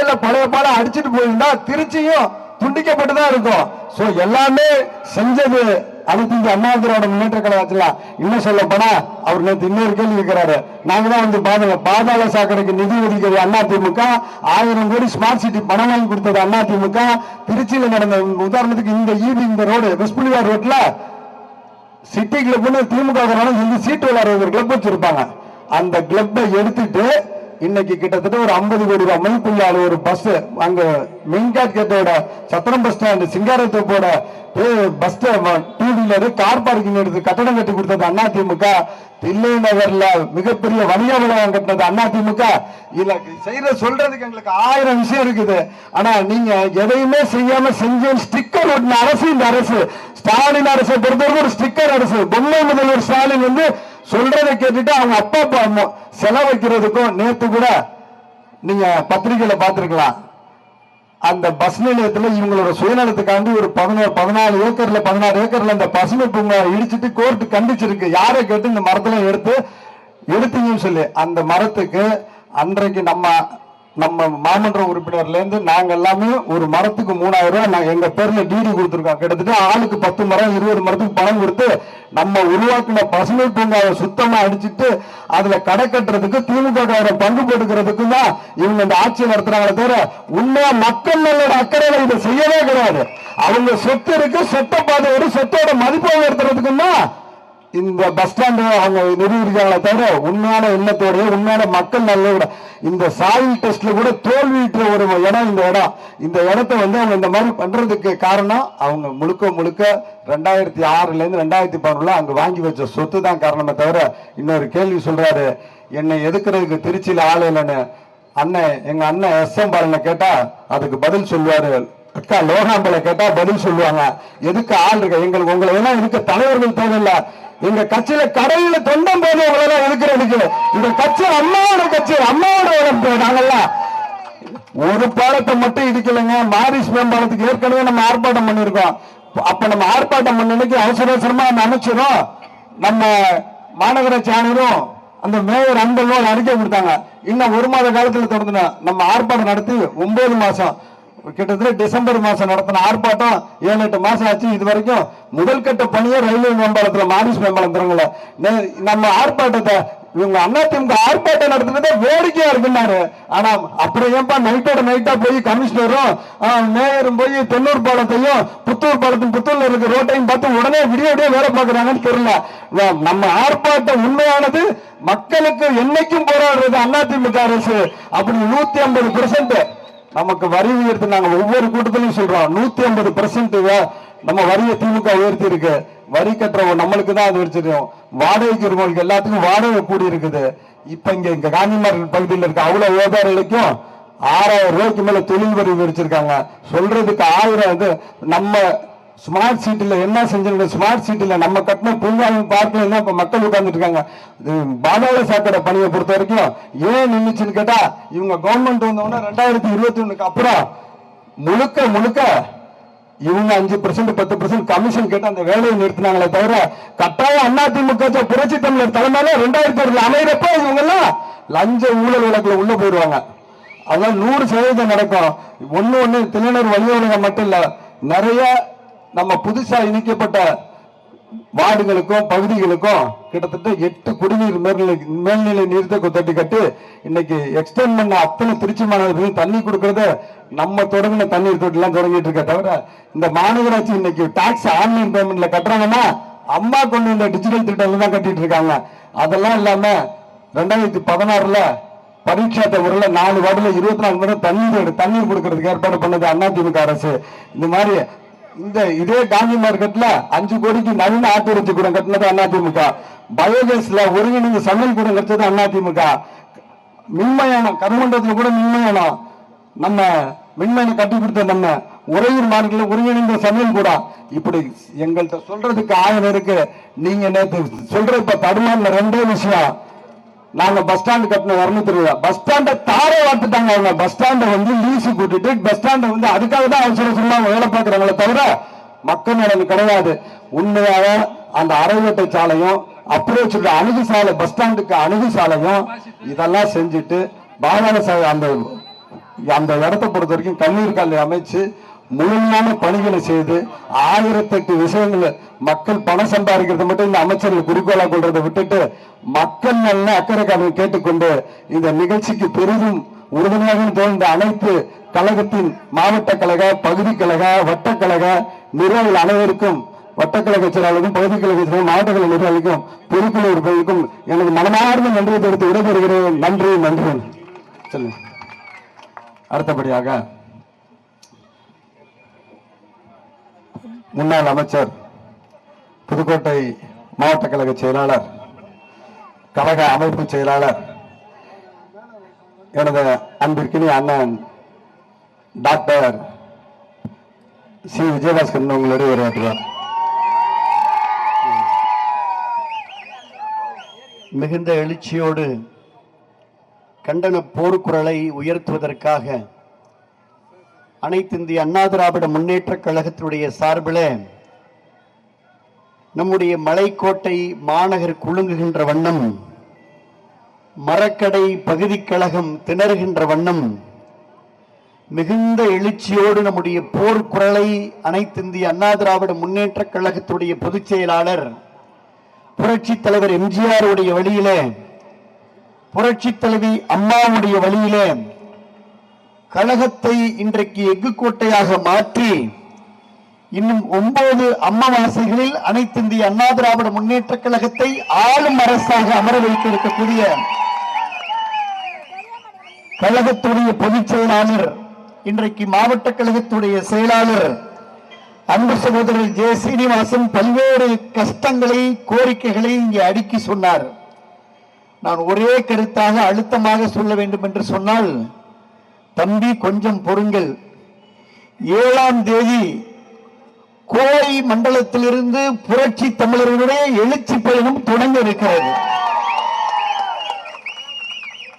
சாலையில பழைய பாலம் அடிச்சுட்டு போயிருந்தா திருச்சியும் துண்டிக்கப்பட்டுதான் இருக்கும். சோ எல்லாமே செஞ்சது அனைத்து இந்திய அண்ணா திராவிட முன்னேற்ற கழகத்துல. இன்னும் சொல்ல போனா அவர் நேற்று இன்னொரு கேள்வி இருக்கிறாரு. நாங்க தான் வந்து பாதாள சாக்கடைக்கு நிதி ஒதுக்கியது அதிமுக, 1000 கோடி ஸ்மார்ட் சிட்டி பணம் வாங்கி கொடுத்தது அதிமுக. திருச்சியில நடந்த உதாரணத்துக்கு இந்த ரோடு வெஸ்ட் புலிவார் ரோட்ல சிட்டி கிளப்னு திமுக சீட்டு விளையாடுற ஒரு கிளப் வச்சிருப்பாங்க. அந்த கிளப்பை எடுத்துட்டு இன்னைக்கு கிட்டத்தட்ட ஒரு 50 கோடி ரூபாய் மதிப்புள்ள ஒரு பஸ் அங்க மெயின்காட் கேட்டோட சத்திரம் பஸ் ஸ்டாண்ட் சிங்காரத்தோப்போட bus two wheeler car parking எடுத்து கட்டடம் கட்டி கொடுத்தது அதிமுக. தில்லை நகர்ல மிகப்பெரிய வணிக வளாகம் கட்டினது அதிமுக. இல்ல செய்யற சொல்றதுக்கு எங்களுக்கு 1000 விஷயம் இருக்குது. ஆனா நீங்க எதையுமே செய்யாம செஞ்ச ஸ்டிக்கர் ஒட்டின அரசு இந்த அரசு. ஸ்டாலின் அரசை பொறுத்தவரைக்கும் ஒரு ஸ்டிக்கர் அரசு. பொம்மை முதல்வர் ஸ்டாலின் வந்து சொல்றதை கேட்டுட்டு அவங்க அப்பா செலவைக்கிறதுக்கும் நேத்து கூட நீங்க பத்திரிகையில பாத்துருக்கலாம். அந்த பஸ் நிலையத்தில் இவங்களோட சுயநலத்துக்காண்டி ஒரு 14 ஏக்கர்ல 16 ஏக்கர்ல அந்த பசுமை பூங்கா இடிச்சிட்டு கோர்ட்டு கண்டிச்சிருக்கு. யாரை கேட்டு இந்த மரத்துல எடுத்தீங்கன்னு சொல்லி அந்த மரத்துக்கு அன்றைக்கு நம்ம மாமன்ற உறுப்பினர்ல இருந்து நாங்க எல்லாமே ஒரு மரத்துக்கு 3000 ரூபாய் எங்க பேர்ல டிடி கொடுத்துருக்கோம். கிட்டத்தட்ட ஆளுக்கு 10 மரம் 20 மரத்துக்கு பணம் கொடுத்து நம்ம உருவாக்கின பசுமை பூங்காவை சுத்தமா அடிச்சுட்டு அதுல கடை கட்டுறதுக்கு திமுக பங்கு போட்டுக்கிறதுக்கும் தான் இவங்க இந்த ஆட்சி நடத்துறாங்களே தவிர உண்மையா மக்கள் நல்லோட அக்கறையில இதை செய்யவே கிடையாது. அவங்க சொத்து இருக்கு, சொத்தை பார்த்து ஒரு சொத்தோட மதிப்பை உயர்த்துறதுக்கும் தான் இந்த பஸ் ஸ்டாண்டு அவங்க நிறுவிருக்காங்களே தவிர உண்மையான எண்ணத்தோட உண்மையான மக்கள் நல்ல இந்த சாயில் டெஸ்ட்ல கூட தோல்வியிட்ட ஒரு இடம் இந்த இடத்தை வந்து அவங்க இந்த மாதிரி பண்றதுக்கு காரணம் அவங்க முழுக்க 2006ல இருந்து 2011 அங்க வாங்கி வச்ச சொத்து தான் காரணமே தவிர. இன்னொரு கேள்வி சொல்றாரு, என்னை எதுக்குறதுக்கு திருச்சியில ஆள் இல்லைன்னு. எங்க அண்ணன் எஸ்.எம். பாலனை கேட்டா அதுக்கு பதில் சொல்லுவாரு, அக்கா லோகாம்பலை கேட்டா பதில் சொல்லுவாங்க. எதுக்கு ஆள் இருக்க எங்களுக்கு உங்களை எல்லாம் இதுக்கு தலைவர்கள் தேவையில்லை. எங்க கட்சியில கடையில தொண்டம் போது உங்களை இருக்கிறதுக்கு இந்த கட்சி அம்மாவோட கட்சி, அம்மாவோட வளர்ப்பு. நாங்கெல்லாம் ஒரு பாலத்தை மட்டும் இடிக்கலைங்க. மாரிஸ் மேம்பாலத்துக்கு ஏற்கனவே நம்ம ஆர்ப்பாட்டம் பண்ணிருக்கோம். அப்ப நம்ம ஆர்ப்பாட்டம் பண்ணி அவசரமா அந்த அமைச்சரும் நம்ம மாநகராட்சி ஆணையரும் அந்த மேயர் அன்பர்கள் அறிக்கை கொடுத்தாங்க. இன்னும் 1 மாத காலத்துல தொடர்ந்து நம்ம ஆர்ப்பாட்டம் நடத்தி 9 மாசம் கிட்டத்தட்ட டிசம்பர் மாசம் நடத்தின ஆர்ப்பாட்டம் 7-8 மாசம் ஆச்சு. இது வரைக்கும் முதல் கட்ட பணியை ரயில்வே மேம்பாலத்துல மாரிஸ் மேம்பாலம் தரங்கள நம்ம ஆர்ப்பாட்டத்தை இவங்க அதிமுக ஆர்ப்பாட்டம் நடத்துனதே வேடிக்கையா இருக்குன்னாரு. ஆனா அப்புறம் ஏன்பா நைட்டா போய் கமிஷனரும் மேயரும் போய் தென்னூர் பாலத்தையும் புத்தூர் பாலத்தையும் புத்தூர்ல இருக்க ரோட்டையும் பார்த்து உடனே விடிய வேலை பார்க்கறாங்கன்னு தெரியல. நம்ம ஆர்ப்பாட்டம் உண்மையானது மக்களுக்கு என்னைக்கும் போராடுறது அதிமுக அரசு. அப்படி 150% நமக்கு வரி உயர்த்தி நாங்க ஒவ்வொரு கூட்டத்திலையும் சொல்றோம். 150% நம்ம வரியை திமுக உயர்த்தி இருக்கு. வரி கட்டுறவங்க நம்மளுக்கு தான் அது வச்சிருக்கோம். வாடகைக்கு இருக்கவங்களுக்கு எல்லாத்துக்கும் வாடகை கூடி இருக்குது. இப்ப இங்க காந்திமார்க்கெட் பகுதியில் இருக்க அவ்வளவு வியாபாரிகளுக்கும் 6000 ரூபாய்க்கு மேல தொழில் வரி விதிச்சிருக்காங்க. சொல்றதுக்கு 1000 நம்ம ஸ்மார்ட் சிட்டில என்ன செஞ்சிருக்க, ஸ்மார்ட் சிட்டில நம்ம கட்டின பூங்காவின் பார்க்கல என்ன இப்ப மக்கள் உட்கார்ந்துட்டு இருக்காங்க. பாதாள சாக்கடை பணியை பொறுத்த வரைக்கும் ஏன் நின்றுச்சுன்னு கேட்டா இவங்க கவர்மெண்ட் வந்தவொடனே 2021 அப்புறம் முழுக்க இவங்க 5% 10% கமிஷன் கேட்டு அந்த வேலையை நிறுத்தினாங்களே தவிர கட்டாயம் அதிமுக புரட்சி தமிழர் தலைமையில 2001 அமைகிறப்ப இவங்க எல்லாம் லஞ்ச ஊழல் வழக்குல உள்ள போயிடுவாங்க. அதான் 100% நடக்கும். ஒண்ணு தில்லைநகர் வழியோகம் மட்டும் இல்ல, நிறைய நம்ம புதுசா இணைக்கப்பட்ட வார்டுகளுக்கும் பகுதிகளுக்கும் கிட்டத்தட்ட 8 குடிநீர் மேல்நிலை நீர்த்த தொட்டி கட்டு இன்னைக்கு எக்ஸ்டெண்ட் பண்ண அத்தனை திருச்சி மாநகரத்துக்கு தண்ணி கொடுக்கறது நம்ம தொடங்கின தண்ணீர் தொட்டி எல்லாம் தொடங்கிட்டு இருக்க தவிர இந்த மாநகராட்சி இன்னைக்கு டாக்ஸ் ஆன்லைன் பேமெண்ட்ல கட்டுறாங்கன்னா அம்மா கொண்டு இந்த டிஜிட்டல் திட்டம்ல தான் கட்டிட்டு இருக்காங்க. அதெல்லாம் இல்லாம 2016ல பரீட்சா தவறுல 4 வார்டுல 24 மணி நேரம் தண்ணீர் கொடுக்கறதுக்கு ஏற்பாடு பண்ணது அதிமுக அரசு. இந்த மாதிரி இதே காந்தி மார்க்கெட்ல 5 கோடிக்கு நவீன ஆட்டோரிச்சி கூடம் கட்டினது அதிமுக. பயோகேஸ்ல ஒருங்கிணைந்த சமையல் கூடம் கட்டது அதிமுக. மின்மயானம் கருமண்டலத்துல கூட மின்மயானம் நம்ம மின்மயானம் கட்டி கொடுத்த நம்ம உறையூர் மார்க்கெட்ல ஒருங்கிணைந்த சமையல் கூடம். இப்படி எங்கள்கிட்ட சொல்றதுக்கு 1000 இருக்கு. நீங்க நேற்று சொல்ற இப்ப தடுமாறுல 2 விஷயம். நாங்க பஸ் ஸ்டாண்ட் கட்டின 200 பஸ் ஸ்டாண்டை தாரை வாத்துட்டாங்க. அவங்க பஸ் ஸ்டாண்டை லீஸு கூட்டிட்டு பஸ் ஸ்டாண்டை அதுக்காக தான் அவசரமா வேலை பார்க்கறாங்களே தவிர மக்கள் நலன் கிடையாது. உண்மையாக அந்த அரைவட்டை சாலையும் அப்ரோச் அணுகு சாலை பஸ் ஸ்டாண்டுக்கு அணுகு சாலையும் இதெல்லாம் செஞ்சுட்டு பாதாள சாலை அந்த அந்த இடத்தை பொறுத்த வரைக்கும் கண்ணீர் காலை அமைச்சு முழுமையான பணிகளை செய்து 1008 விஷயங்கள் மக்கள் பணம் சம்பாதிக்கிறது மட்டும் இந்த அமைச்சர்கள் குறிக்கோளா கொள்றதை விட்டுட்டு மக்கள் நல்ல அக்கறை கேட்டுக்கொண்டு இந்த நிகழ்ச்சிக்கு பெரிதும் உறுதுணையாக தோன்ற அனைத்து கழகத்தின் மாவட்ட கழக பகுதி கழக வட்டக்கழக நிர்வாகிகள் அனைவருக்கும் வட்டக்கழக செயலாளருக்கும் பகுதி கழக செயலாளர் மாவட்ட கழக நிர்வாகிகளுக்கும் பொதுக்குழு உறுப்பினருக்கும் எனது மனமார்ந்த நன்றியை தெரிவித்து விடைபெறுகிறேன். நன்றி நன்றி. சொல்லுங்க. அடுத்தபடியாக முன்னாள் அமைச்சர் புதுக்கோட்டை மாவட்ட கழக செயலாளர் கழக அமைப்பு செயலாளர் எனது அன்பிற்கினிய அண்ணன் டாக்டர் சி விஜயபாஸ்கரன் உங்களுடைய உரையாற்றுவார். மிகுந்த எழுச்சியோடு கண்டன போர்க்குரலை உயர்த்துவதற்காக அனைத்து இந்திய அண்ணா திராவிட முன்னேற்ற கழகத்தினுடைய சார்பில் நம்முடைய மலைக்கோட்டை மாநகர் குலுங்குகின்ற வண்ணம், மரக்கடை பகுதி கழகம் திணறுகின்ற வண்ணம் மிகுந்த எழுச்சியோடு நம்முடைய போர்க்குரலை அனைத்து இந்திய அண்ணா திராவிட முன்னேற்ற கழகத்துடைய பொதுச் செயலாளர் புரட்சி தலைவர் எம்ஜிஆர் உடைய வழியிலே, புரட்சி தலைவி அம்மாவுடைய வழியிலே கழகத்தை இன்றைக்கு எஃகுக்கோட்டையாக மாற்றி இன்னும் 9 அமாவாசைகளில் அனைத்து இந்திய அண்ணா திராவிட முன்னேற்ற கழகத்தை ஆளும் அரசாக அமர வைக்க இருக்கக்கூடிய கழகத்துடைய பொதுச் செயலாளர், இன்றைக்கு மாவட்ட கழகத்துடைய செயலாளர் அன்பு சகோதரர் ஜே சீனிவாசன் பல்வேறு கஷ்டங்களை கோரிக்கைகளை இங்கே அடுக்கி சொன்னார். நான் ஒரே கருத்தாக அழுத்தமாக சொல்ல வேண்டும் என்று சொன்னால், தம்பி கொஞ்சம் பொறுங்கள். 7ஆம் தேதி கோவை மண்டலத்திலிருந்து புரட்சி தமிழர்களுடைய எழுச்சி பயணம் தொடங்க இருக்கிறது.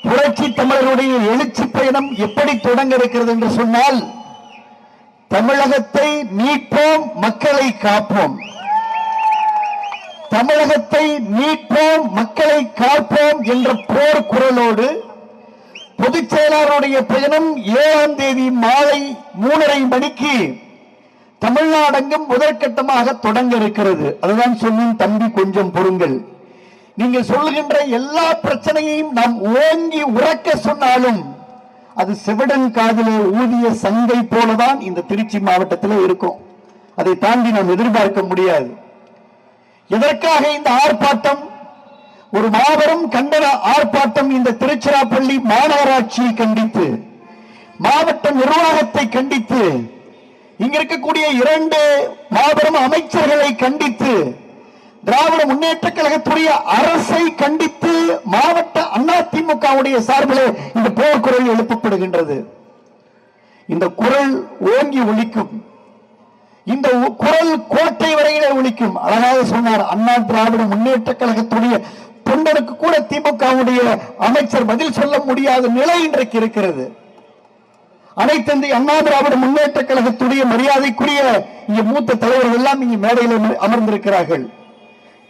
புரட்சி தமிழருடைய எழுச்சி பயணம் எப்படி தொடங்க இருக்கிறது என்று சொன்னால், தமிழகத்தை மீட்போம், மக்களை காப்போம். தமிழகத்தை மீட்போம், மக்களை காப்போம் என்ற போர் குரலோடு பொதுச் செயலாளருடைய பயணம் 7ஆம் தேதி மாலை 3:30 மணிக்கு தமிழ்நாடெங்கும் முதற்கட்டமாக தொடங்க இருக்கிறது. அதுதான் சொன்னேன், தம்பி கொஞ்சம் பொறுங்கள். நீங்கள் சொல்லுகின்ற எல்லா பிரச்சனையையும் நாம் ஓங்கி உறக்க சொன்னாலும் அது செவிடன் காதிலே ஊதிய சங்கை போலதான் இந்த திருச்சி மாவட்டத்தில் இருக்கும். அதை தாண்டி நாம் எதிர்பார்க்க முடியாது. எதற்காக இந்த ஆர்ப்பாட்டம்? ஒரு மாபெரும் கண்டன ஆர்ப்பாட்டம் இந்த திருச்சிராப்பள்ளி மாநகராட்சியை கண்டித்து, மாவட்ட நிர்வாகத்தை கண்டித்து, இங்க இருக்கக்கூடிய 2 மாபெரும் அமைச்சர்களை கண்டித்து, திராவிட முன்னேற்ற கழகத்துடைய அரசை கண்டித்து மாவட்ட அதிமுகவுடைய சார்பில் இந்த போர்க்குரல் எழுப்பப்படுகின்றது. இந்த குரல் ஓங்கி ஒலிக்கும். இந்த குரல் கோட்டை வரையிலே ஒலிக்கும். அழகாக சொன்னார், அண்ணா திராவிட முன்னேற்ற கழகத்துடைய தொண்டனுக்கு கூட திமுகவுடைய அமைச்சர் பதில் சொல்ல முடியாத நிலை இன்றைக்கு இருக்கிறது. அனைத்து இந்திய அண்ணா திராவிட முன்னேற்ற கழகத்துடைய மரியாதைக்குரிய இங்க மூத்த தலைவர்கள் எல்லாம் இங்கு மேடையில் அமர்ந்திருக்கிறார்கள்.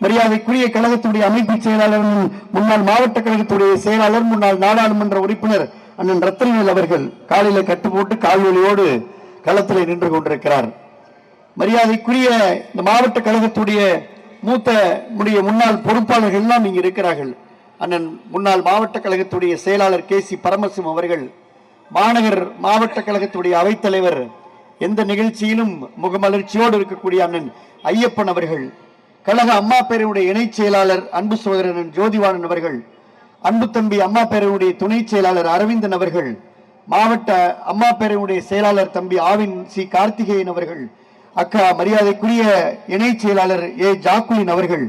மரியாதைக்குரிய கழகத்துடைய அமைப்பு செயலாளர், முன்னாள் மாவட்ட கழகத்துடைய செயலாளர், முன்னாள் நாடாளுமன்ற உறுப்பினர் அண்ணன் ரத்னவேல் அவர்கள் காலையில கட்டு போட்டு கால்வெளியோடு களத்தில் நின்று கொண்டிருக்கிறார். மரியாதைக்குரிய இந்த மாவட்ட கழகத்துடைய மூத்த முன்னாள் பொறுப்பாளர்கள் எல்லாம் இங்கு இருக்கிறார்கள். அண்ணன் முன்னாள் மாவட்ட கழகத்துடைய செயலாளர் கே சி பரமசிவம் அவர்கள், மாநகர் மாவட்ட கழகத்துடைய அவைத்தலைவர், எந்த நிகழ்ச்சியிலும் முகமலர்ச்சியோடு இருக்கக்கூடிய அண்ணன் ஐயப்பன் அவர்கள், கழக அம்மா பேரவையுடைய இணை செயலாளர் அன்பு சகோதரன் ஜோதிவானன் அவர்கள், அன்பு தம்பி அம்மா பேரவையுடைய துணை செயலாளர் அரவிந்தன் அவர்கள், மாவட்ட அம்மா பேரவையுடைய செயலாளர் தம்பி ஆவின் சி கார்த்திகேயன் அவர்கள், அக்கா மரியாதைக்குரிய இணை செயலாளர் ஏ ஜாக்குலின் அவர்கள்,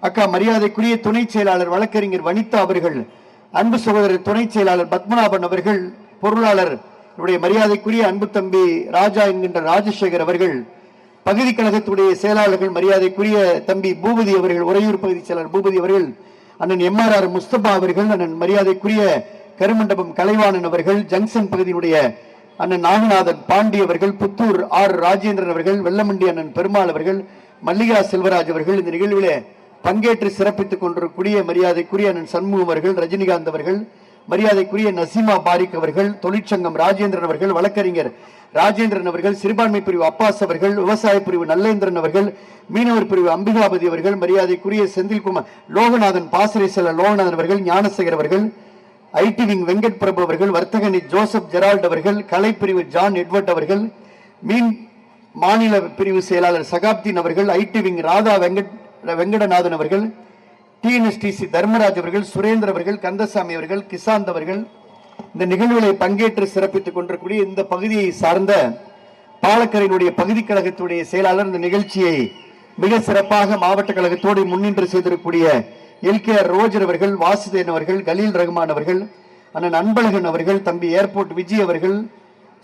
அக்கா மரியாதைக்குரிய துணை செயலாளர் வழக்கறிஞர் வனிதா அவர்கள், அன்பு சகோதரர் துணை செயலாளர் பத்மநாபன் அவர்கள், பொருளாளர் மரியாதைக்குரிய அன்பு தம்பி ராஜா என்கின்ற ராஜசேகர் அவர்கள், பகுதி கழகத்துடைய செயலாளர்கள் மரியாதைக்குரிய தம்பி பூபதி அவர்கள், உறையூர் பகுதி செயலாளர் பூபதி அவர்கள், அண்ணன் MRR முஸ்தபா அவர்கள், அண்ணன் மரியாதைக்குரிய கருமண்டபம் கலைவாணன் அவர்கள், ஜங்ஷன் பகுதியினுடைய அண்ணன் நாகநாதன் பாண்டி அவர்கள், புத்தூர் ஆர் ராஜேந்திரன் அவர்கள், வெள்ளமண்டி அண்ணன் பெருமாள் அவர்கள், மல்லிகா செல்வராஜ் அவர்கள் இந்த நிகழ்விலே பங்கேற்று சிறப்பித்துக் கொண்டிருக்கூடிய மரியாதைக்குரிய அண்ணன் சண்முகம் அவர்கள், ரஜினிகாந்த் அவர்கள், மரியாதைக்குரிய நசீமா பாரிக் அவர்கள், தொழிற்சங்கம் ராஜேந்திரன் அவர்கள், வழக்கறிஞர் ராஜேந்திரன் அவர்கள், சிறுபான்மை பிரிவு அப்பாஸ் அவர்கள், விவசாய பிரிவு நல்லேந்திரன் அவர்கள், மீனவர் பிரிவு அம்பிகாபதி அவர்கள், மரியாதைக்குரிய செந்தில்குமார் லோகநாதன், பாசறை செல்ல லோகநாதன் அவர்கள், ஞானசேகர் அவர்கள், ஐடி விங் வெங்கட் பிரபு அவர்கள், வர்த்தகனி ஜோசப் ஜெரால்ட் அவர்கள், கலைப்பிரிவு ஜான் எட்வர்ட் அவர்கள், மீன் மாநில பிரிவு செயலாளர் சகாப்தீன் அவர்கள், ஐடி விங் ராதா வெங்கடநாதன் அவர்கள், டிஎன்எஸ்டிசி தர்மராஜ் அவர்கள், சுரேந்திர அவர்கள், கந்தசாமி அவர்கள், கிசாந்த் அவர்கள், இந்த நிகழ்வுகளை பங்கேற்று சிறப்பித்துக் கொண்டிருக்கூடிய இந்த பகுதியை சார்ந்த பாலக்கரையினுடைய பகுதி கழகத்துடைய செயலாளர் இந்த நிகழ்ச்சியை மிக சிறப்பாக மாவட்ட கழகத்தோடு முன்னின்று செய்திருக்கக்கூடிய LKR ரோஜர் அவர்கள், வாசுதேவன் அவர்கள், கலீல் ரஹ்மான் அவர்கள், அண்ணன் அன்பழகன் அவர்கள், தம்பி ஏர்போர்ட் விஜய் அவர்கள்,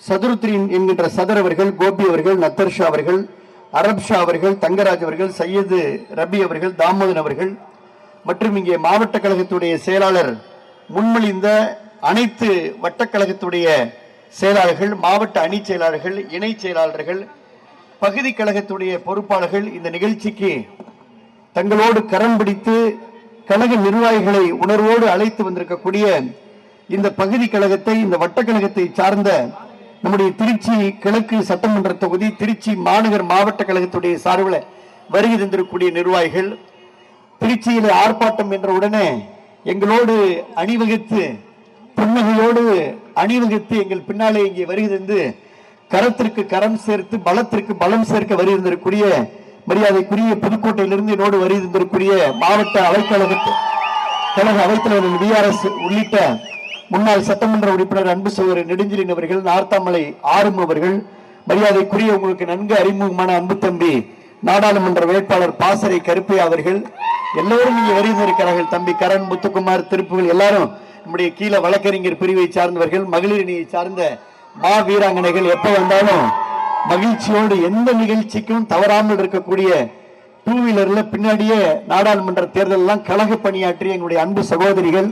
சதுருத்ரீன் என்கின்ற சதர் அவர்கள், கோபி அவர்கள், நத்தர்ஷா அவர்கள், அரப்ஷா அவர்கள், தங்கராஜ் அவர்கள், சையது ரபி அவர்கள், தாமோதன் அவர்கள் மற்றும் இங்கே மாவட்ட கழகத்துடைய செயலாளர் முன்மொழிந்த அனைத்து வட்டக்கழகத்துடைய செயலாளர்கள், மாவட்ட அணி செயலாளர்கள், இணை செயலாளர்கள், பகுதி கழகத்துடைய பொறுப்பாளர்கள் இந்த நிகழ்ச்சிக்கு தங்களோடு கரம் பிடித்து கழக நிர்வாகிகளை உணர்வோடு அழைத்து வந்திருக்கக்கூடிய இந்த பகுதி கழகத்தை, இந்த வட்டக்கழகத்தை சார்ந்த நம்முடைய திருச்சி கிழக்கு சட்டமன்ற தொகுதி, திருச்சி மாநகர் மாவட்ட கழகத்துடைய சார்பில் வருகை தந்திருக்கக்கூடிய நிர்வாகிகள், திருச்சியிலே ஆர்ப்பாட்டம் என்ற உடனே எங்களோடு அணிவகுத்து புன்னகையோடு அணிவகுத்து எங்கள் பின்னாலே இங்கே வருகை தந்து கரத்திற்கு கரம் சேர்த்து பலத்திற்கு பலம் சேர்க்க வருகை தந்திருக்கூடிய மரியாதைக்குரிய புதுக்கோட்டையிலிருந்து என்னோடு வருகை தந்திருக்கூடிய மாவட்ட கழக அவைத்தலைவர் VRS உள்ளிட்ட முன்னாள் சட்டமன்ற உறுப்பினர் அன்பு சகோதரர் நெடுஞ்செழியன் அவர்கள், நார்த்தாமலை ஆறும் அவர்கள், மரியாதைக்குரிய உங்களுக்கு நன்கு அறிமுகமான அன்பு தம்பி நாடாளுமன்ற வேட்பாளர் பாசறை கருப்பையா அவர்கள் எல்லோரும் இங்கே வருகிறார்கள். தம்பி கரண், முத்துக்குமார், திருப்புகள் எல்லாரும் நம்முடைய கீழே வழக்கறிஞர் பிரிவை சார்ந்தவர்கள், மகளிர் அணியை சார்ந்த மா வீராங்கனைகள் எப்ப வந்தாலும் மகிழ்ச்சியோடு எந்த நிகழ்ச்சிக்கும் தவறாமல் இருக்கக்கூடிய டூ வீலர்ல பின்னாடியே நாடாளுமன்ற தேர்தல் எல்லாம் கழக பணியாற்றிய எங்களுடைய அன்பு சகோதரிகள்,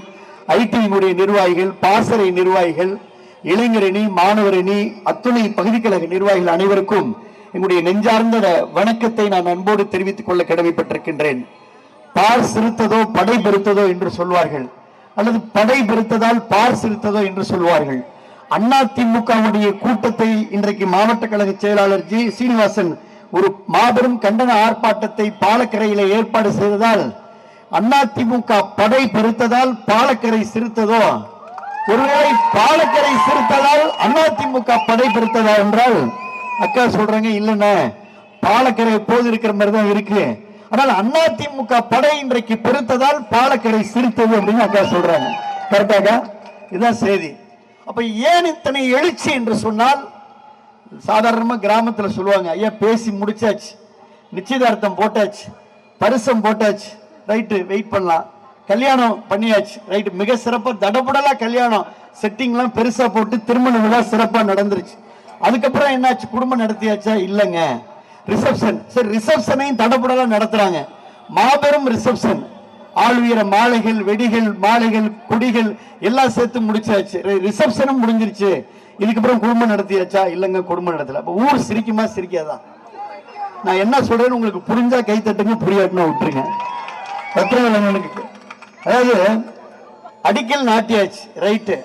ஐடியினுடைய நிர்வாகிகள், பாசறை நிர்வாகிகள், இளைஞர் அணி, மாணவர் அணி, அத்துணை பகுதி கழக நிர்வாகிகள் அனைவருக்கும் எங்களுடைய நெஞ்சார்ந்த வணக்கத்தை நான் அன்போடு தெரிவித்துக் கொள்ள கடமைப்பட்டிருக்கின்றேன். பார் சிறுத்ததோ படை பெருத்ததோ என்று சொல்வார்கள், அல்லது படை பெருத்ததால் பார் சிறுத்ததோ என்று சொல்வார்கள். அதிமுகவுடைய கூட்டத்தை இன்றைக்கு மாவட்ட கழக செயலாளர் ஜி சீனிவாசன் ஒரு மாபெரும் கண்டன ஆர்ப்பாட்டத்தை பாலக்கரையில ஏற்பாடு செய்ததால் அதிமுக படை பெருத்ததால் பாலக்கரை சிறுத்ததோ, ஒருவேளை பாலக்கரை சிறுத்ததால் அதிமுக படை பெருத்ததா என்றால் அக்கா சொல்றாங்க இல்லைன்னா பாலக்கரை எப்போது இருக்கிற மாதிரி தான் இருக்கு, ஆனால் அதிமுக படை இன்றைக்கு பெருத்ததால் பாலக்கரை சிறுத்தது அப்படின்னு அக்கா சொல்றாங்க. கரெக்டாக இதுதான் செய்தி. அப்ப ஏன் இத்தனை எழுச்சி என்று சொன்னால், சாதாரணமா கிராமத்துல சொல்லுவாங்க, ஐயா பேசி முடிச்சாச்சு, நிச்சயதார்த்தம் போட்டாச்சு, பரிசம் போட்டாச்சு, ரைட்டு வெயிட் பண்ணலாம், கல்யாணம் பண்ணியாச்சு, ரைட்டு மிக சிறப்பா தடபுடலா கல்யாணம் செட்டிங் எல்லாம் பெருசா போட்டு திருமண விழா சிறப்பா நடந்துருச்சு. அதுக்கப்புறம் என்னாச்சு, குடும்பம் நடத்தியாச்சா? இல்லங்க, ரிசப்ஷன். சரி, ரிசப்ஷனையும் தடபுடலா நடத்துறாங்க, மாபெரும் ரிசப்ஷன், ஆழ்வீர மாலைகள், வெடிகள், மாலைகள், கொடிகள் எல்லாம் சேர்த்து முடிச்சாச்சு, ரிசப்ஷனும் முடிஞ்சிருச்சு. இதுக்கப்புறம் குடும்பம் நடத்தியாச்சா? இல்லங்க, குடும்பம் நடத்தல. அப்ப ஊர் சிரிக்குமா சிரிக்காதான்? நான் என்ன சொல்றேன்னு உங்களுக்கு புரிஞ்சா கை தட்டுங்க, புரியாட்டுனா விட்டுருங்க. அதாவது அடிக்கல் நாட்டியாச்சு, ரைட்டு,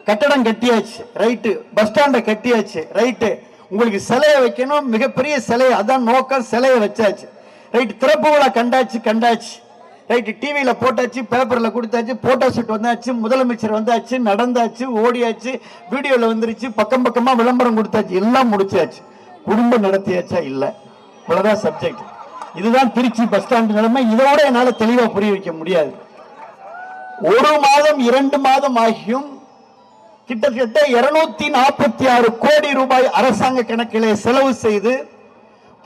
கட்டடம் கட்டியாச்சு, ரைட்டு, பஸ் ஸ்டாண்ட கட்டியாச்சு, ரைட்டு, உங்களுக்கு சிலையை வைக்கணும், மிகப்பெரிய சிலை, அதான் நோக்கம், சிலையை வச்சாச்சு, ரைட்டு, திறப்பு விழா கண்டாச்சு, ரைட்டு, டிவியில போட்டாச்சு, பேப்பர்ல கொடுத்தாச்சு, போட்டோ ஷூட் வந்தாச்சு, முதலமைச்சர் வந்தாச்சு, நடந்தாச்சு, ஓடியாச்சு, வீடியோல வந்துருச்சு, பக்கம் பக்கமா விளம்பரம் கொடுத்தாச்சு, எல்லாம் முடிச்சாச்சு. குடும்பம் நடத்தியாச்சா? இல்ல. இவ்வளவுதான் சப்ஜெக்ட். இதுதான் திருச்சி பஸ் ஸ்டாண்ட் நிலைமை. இதோட என்னால தெளிவா புரிய வைக்க முடியாது. 1 மாதம் 2 மாதம் ஆகியும் கிட்டத்தட்ட 246 கோடி ரூபாய் அரசாங்க கணக்கிலே செலவு செய்து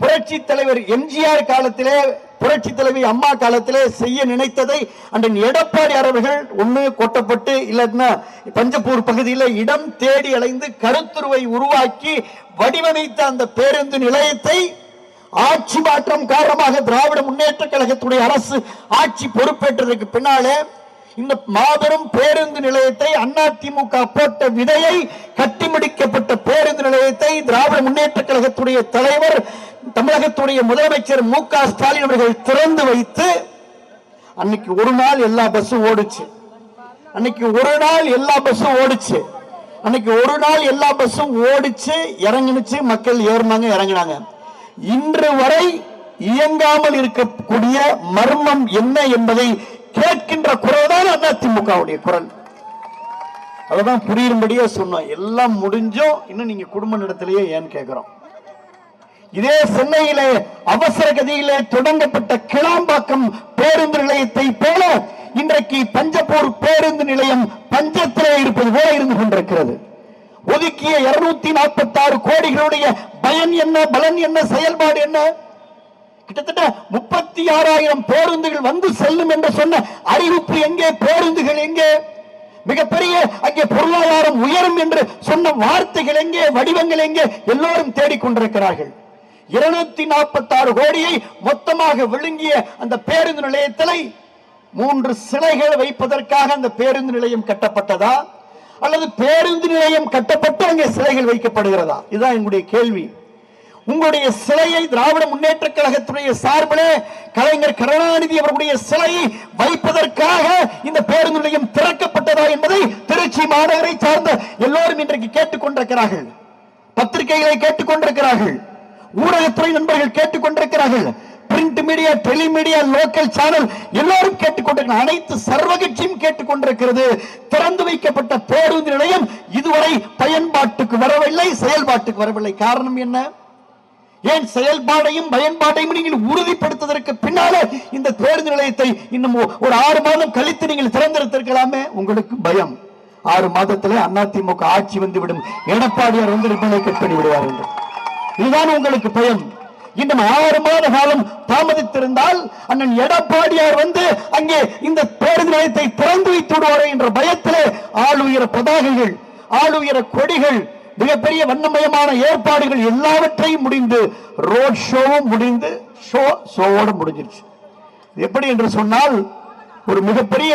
புரட்சி தலைவர் எம்ஜிஆர் காலத்திலே, புரட்சி தலைவி அம்மா காலத்திலே செய்ய நினைத்ததை அன்றைய எடப்பாடி அவர்கள் ஒண்ணு கொட்டப்பட்டு இல்லைன்னா பஞ்சப்பூர் பகுதியில் இடம் தேடி அலைந்து கருத்துருவை உருவாக்கி வடிவமைத்த அந்த பேருந்து நிலையத்தை ஆட்சி மாற்றம் காரணமாக திராவிட முன்னேற்ற கழகத்துடைய அரசு ஆட்சி பொறுப்பேற்றதற்கு பின்னாலே இந்த மாபெரும் பேருந்து நிலையத்தை அதிமுக போட்ட விதையை, கட்டி முடிக்கப்பட்ட பேருந்து நிலையத்தை திராவிட முன்னேற்ற கழகத்துடைய தலைவர், தமிழகத்துடைய முதலமைச்சர் மு.க. ஸ்டாலின் அவர்கள் திறந்து வைத்து அன்னைக்கு ஒரு நாள் எல்லா பஸ்ஸும் ஓடுச்சு. அன்னைக்கு ஒரு நாள் எல்லா பஸ்ஸும் ஓடிச்சு. அன்னைக்கு ஒரு நாள் எல்லா பஸ்ஸும் ஓடிச்சு, இறங்குனுச்சு, மக்கள் ஏறினாங்க, இறங்கினாங்க. இன்று வரை இயங்காமல் இருக்கக்கூடிய மர்மம் என்ன என்பதை கேட்கின்ற குரல் தான் அதிமுகவுடைய குரல். அததான் புரியும்படியே சொன்னோம். எல்லாம் முடிஞ்சும் இன்னும் நீங்க குடும்ப நடத்திலேயே ஏன்னு கேட்கிறோம். இதே சென்னையிலே அவசர கதியிலே தொடங்கப்பட்ட கிளாம்பாக்கம் பேருந்து நிலையத்தை போல இன்றைக்கு பஞ்சப்பூர் பேருந்து நிலையம் பஞ்சத்திலே இருப்பது போல இருந்து கொண்டிருக்கிறது. ஒதுக்கிய 246 கோடிகளுடைய பயன் என்ன, பலன் என்ன, செயல்பாடு என்ன? கிட்டத்தட்ட 36,000 பேருந்துகள் வந்து செல்லும் என்று சொன்ன அறிவிப்பு எங்கே? பேருந்துகள் எங்கே? மிகப்பெரிய அங்கே பொருளாதாரம் உயரும் என்று சொன்ன வார்த்தைகள் எங்கே? வடிவங்கள் எங்கே? எல்லோரும் தேடிக்கொண்டிருக்கிறார்கள். 246 கோடியை மொத்தமாக விழுங்கிய அந்த பேருந்து நிலையத்தில் 3 சிலைகள் வைப்பதற்காக அந்த பேருந்து நிலையம் கட்டப்பட்டதா, அல்லது பேருந்து நிலையம் கட்டப்பட்டு அங்கே சிலைகள் வைக்கப்படுகிறதா? இதுதான் எங்களுடைய கேள்வி. உங்களுடைய சிலையை திராவிட முன்னேற்ற கழகத்துடைய சார்பிலே கலைஞர் கருணாநிதி அவர்களுடைய சிலையை வைப்பதற்காக இந்த பேருந்து நிலையம் திறக்கப்பட்டதா என்பதை திருச்சி மாநகரை சார்ந்த எல்லோரும் இன்றைக்கு கேட்டுக்கொண்டிருக்கிறார்கள். பத்திரிகைகளை கேட்டுக்கொண்டிருக்கிறார்கள், ஊடகத்துறை நண்பர்கள் கேட்டுக்கொண்டிருக்கிறார்கள், பிரிண்ட் மீடியா, டெலிமீடியா, லோக்கல் சேனல் எல்லாரும் கேட்டுக்கொண்டிருக்கிறார்கள். அனைத்து சர்வகட்சியும் கேட்டுக்கொண்டிருக்கிறது. திறந்து வைக்கப்பட்ட பேருந்து நிலையம் இதுவரை பயன்பாட்டுக்கு வரவில்லை, செயல்பாட்டுக்கு வரவில்லை. காரணம் என்ன? ஏன் செயல்பாடையும் பயன்பாட்டையும் நீங்கள் உறுதிப்படுத்துவதற்கு பின்னாலே இந்த பேருந்து நிலையத்தை இன்னும் ஒரு 6 மாதம் கழித்து நீங்கள் திறந்திருக்கலாமே. உங்களுக்கு பயம், 6 மாதத்திலே அதிமுக ஆட்சி வந்துவிடும், எடப்பாடியார் வந்து ரிப்பனை கட் பண்ணி விடுவார் என்று. இதுதான் உங்களுக்கு பயம். இன்னும் 6 மாத காலம் தாமதித்திருந்தால் அண்ணன் எடப்பாடியார் வந்து அங்கே இந்த பேருந்து நிலையத்தை திறந்து வைத்து விடுவார் என்ற பயத்திலே ஆளுயர பதாகைகள், ஆளுயர கொடிகள், மிகப்பெரிய வண்ணமயமான ஏற்பாடுகள் எல்லாவற்றையும் முடிந்து ரோட் ஷோவும் முடிந்து ஷோவோட முடிஞ்சிருச்சு. எப்படி என்று சொன்னால் ஒரு மிகப்பெரிய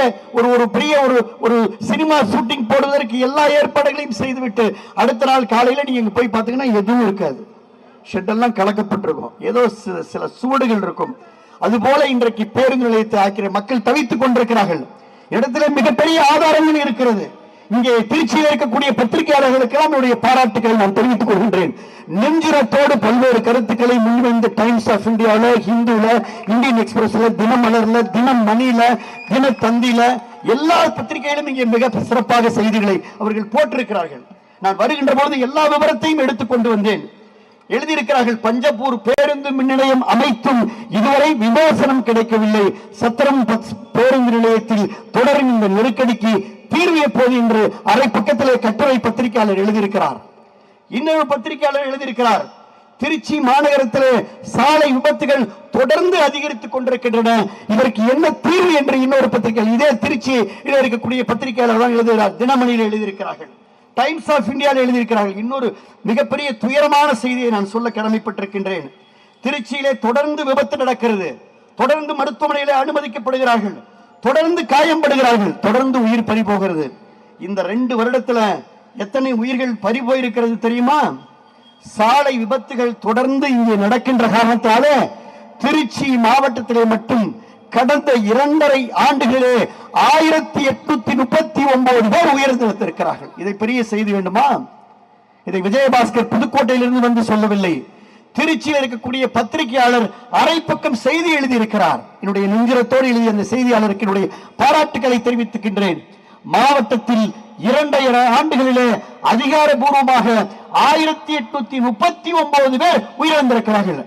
ஒரு சினிமா ஷூட்டிங் போடுவதற்கு எல்லா ஏற்பாடுகளையும் செய்துவிட்டு அடுத்த நாள் காலையில நீங்க போய் பார்த்தீங்கன்னா எதுவும் இருக்காது. ஷெட் எல்லாம் கலக்கப்பட்டிருக்கும், ஏதோ சில சுவடுகள் இருக்கும். அதுபோல இன்றைக்கு பேருந்து நிலையத்தை ஆக்கிற மக்கள் தவித்துக் கொண்டிருக்கிறார்கள். இடத்திலே மிகப்பெரிய ஆதாரங்கள் இருக்கிறது. இங்கே திருச்சியில் இருக்கக்கூடிய பத்திரிகையாளர்களுக்கெல்லாம் என்னுடைய பாராட்டுகளை நான் தெரிவித்துக் கொள்கின்றேன். நெஞ்சுரத்தோடு பல்வேறு கருத்துக்களை முன்வைந்த டைம்ஸ் ஆஃப் இந்தியாவில, ஹிந்துல, இந்தியன் எக்ஸ்பிரஸ்ல, தினமலர்ல, தினமணியில, தினத்தந்தியில எல்லா பத்திரிகையிலும் இங்கே மிக சிறப்பாக செய்திகளை அவர்கள் போட்டிருக்கிறார்கள். நான் வருகின்ற போது எல்லா விவரத்தையும் எடுத்துக் கொண்டு வந்தேன். எழுதியிருக்கிறார்கள், பஞ்சப்பூர் பேருந்து மின் நிலையம் அமைத்தும் இதுவரை விமோசனம் கிடைக்கவில்லை. சத்திரம் பேருந்து நிலையத்தில் தொடரும் இந்த நெருக்கடிக்கு தீர்வு எப்போது என்று அரை பக்கத்திலே கட்டுரை பத்திரிகையாளர் எழுதியிருக்கிறார். இன்னொரு பத்திரிகையாளர் எழுதியிருக்கிறார், திருச்சி மாநகரத்திலே சாலை விபத்துகள் தொடர்ந்து அதிகரித்துக் கொண்டிருக்கின்றன, இதற்கு என்ன தீர்வு என்று இன்னொரு பத்திரிகை, இதே திருச்சியில் இருக்கக்கூடிய பத்திரிகையாளர் தான் எழுதுகிறார். தினமணியில் எழுதியிருக்கிறார்கள், டைம்ஸ் ஆஃப் இந்தியாவில் எழுதியிருக்கிறார்கள். இன்னொரு மிகப்பெரிய துயரமான செய்தியை நான் சொல்ல கடமைப்பட்டிருக்கின்றேன். திருச்சியிலே தொடர்ந்து விபத்து நடக்கிறது, தொடர்ந்து மருத்துவமனையிலே அனுமதிக்கப்படுகிறார்கள், தொடர்ந்து காயப்படுகிறார்கள், தொடர்ந்து உயிர் பறி போகிறது. இந்த 2 வருடத்துல எத்தனை உயிர்கள் பறி போயிருக்கிறது தெரியுமா? சாலை விபத்துகள் தொடர்ந்து இங்கே நடக்கின்ற காரணத்தால திருச்சி மாவட்டத்திலே மட்டும் கடந்த 2.5 ஆண்டுகளே 1839 பேர் உயிரிழந்திருக்கிறார்கள். இதை பெரிய செய்தி வேண்டுமா? இதை விஜயபாஸ்கர் புதுக்கோட்டையிலிருந்து வந்து சொல்லவில்லை. திருச்சியில் இருக்கக்கூடிய பத்திரிகையாளர் அரை பக்கம் செய்தி எழுதியிருக்கிறார். என்னுடைய நெஞ்சுரத்தோடு எழுதிய அந்த செய்தியாளருக்கு என்னுடைய பாராட்டுக்களை தெரிவித்துக்கின்றேன். மாவட்டத்தில் 2.5 ஆண்டுகளிலே அதிகாரபூர்வமாக 1839 பேர் உயிரிழந்திருக்கிறார்கள்.